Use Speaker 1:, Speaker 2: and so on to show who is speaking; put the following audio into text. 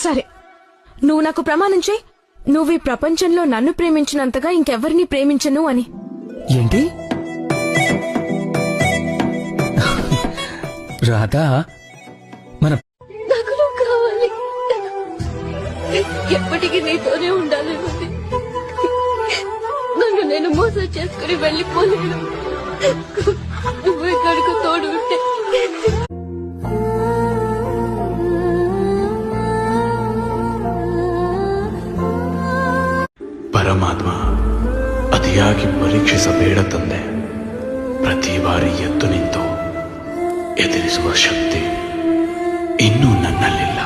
Speaker 1: సరే, నువ్వు నాకు ప్రమాణం చేయి, నువ్వు ఈ ప్రపంచంలో నన్ను ప్రేమించినంతగా ఇంకెవరిని ప్రేమించను అని.
Speaker 2: ఏంటి రాధా, మన
Speaker 3: నాకు నువ్వు కావాలి, ఎప్పటికీ నీతోనే ఉండాలి. నన్ను నేను మోసం చేసుకుని వెళ్ళిపోలేను. నువ్వు ఎక్కడికి తోడు ఉంటే.
Speaker 4: ಪರಮಾತ್ಮ ಅತಿಯಾಗಿ ಪರೀಕ್ಷಿಸಬೇಡ ತಂದೆ. ಪ್ರತಿ ಬಾರಿ ಎದ್ದು ನಿಂತು ಎದುರಿಸುವ ಶಕ್ತಿ ಇನ್ನೂ ನನ್ನಲ್ಲಿಲ್ಲ.